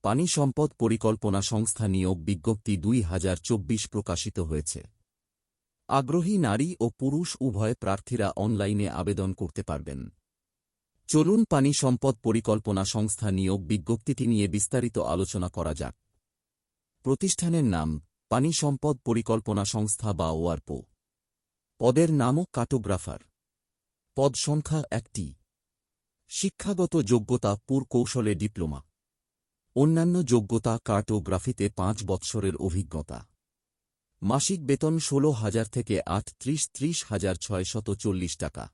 পানি সম্পদ পরিকল্পনা সংস্থা নিয়োগ বিজ্ঞপ্তি 2024 প্রকাশিত হয়েছে। আগ্রহী নারী ও পুরুষ উভয় প্রার্থীরা অনলাইনে আবেদন করতে পারবেন। চলুন পানি সম্পদ পরিকল্পনা সংস্থা নিয়োগ বিজ্ঞপ্তিটি নিয়ে বিস্তারিত আলোচনা করা যাক। প্রতিষ্ঠানের নাম পানি সম্পদ পরিকল্পনা সংস্থা বা ওয়ারপো। পদের নামও কার্টোগ্রাফার। পদ সংখ্যা 1টি। শিক্ষাগত যোগ্যতা পুরকৌশলে ডিপ্লোমা। অন্যান্য যোগ্যতা কার্টোগ্রাফিতে 5 বৎসরের অভিজ্ঞতা। মাসিক বেতন 16,000 থেকে 30,640 টাকা।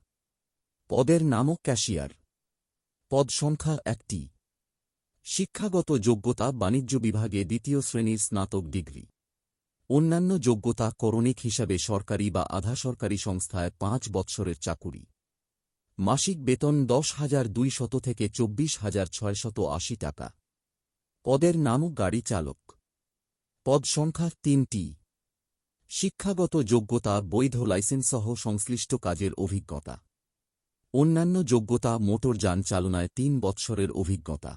পদের নামও ক্যাশিয়ার। পদ সংখ্যা 1টি। শিক্ষাগত যোগ্যতা বাণিজ্য বিভাগে 2য় শ্রেণীর স্নাতক ডিগ্রি। অন্যান্য যোগ্যতা করণিক হিসাবে সরকারি বা আধা সরকারি সংস্থায় 5 বৎসরের চাকুরি। মাসিক বেতন 10,200 থেকে 24,680 টাকা। পদের নামও গাড়ি চালক। পদ সংখ্যা 3টি। শিক্ষাগত যোগ্যতা বৈধ লাইসেন্সসহ সংশ্লিষ্ট কাজের অভিজ্ঞতা। অন্যান্য যোগ্যতা মোটরযান চালনায় 3 বৎসরের অভিজ্ঞতা।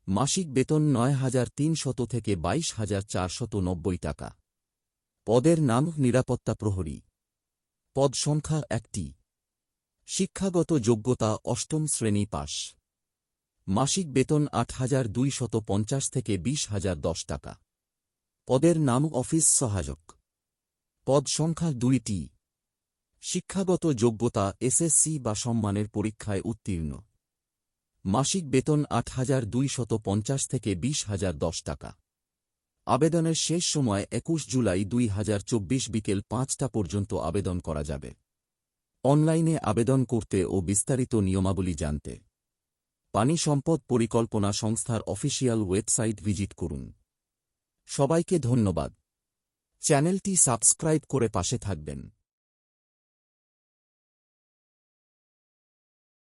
মাসিক বেতন 9,300 থেকে 22,490 টাকা। পদের নাম নিরাপত্তা প্রহরী। পদ সংখ্যা 1টি। শিক্ষাগত যোগ্যতা 8ম শ্রেণী পাস। মাসিক বেতন 8,250 থেকে 20,010 টাকা। পদের নাম অফিস সহায়ক। পদ সংখ্যা 2টি। শিক্ষাগত যোগ্যতা এসএসসি বা সম্মানের পরীক্ষায় উত্তীর্ণ। মাসিক বেতন 8,250 থেকে 20,010 টাকা। আবেদনের শেষ সময় 21 জুলাই 2024 বিকেল 5টা পর্যন্ত আবেদন করা যাবে। অনলাইনে আবেদন করতে ও বিস্তারিত নিয়মাবলী জানতে পানি সম্পদ পরিকল্পনা সংস্থার অফিসিয়াল ওয়েবসাইট ভিজিট করুন। সবাইকে ধন্যবাদ। চ্যানেলটি সাবস্ক্রাইব করে পাশে থাকবেন।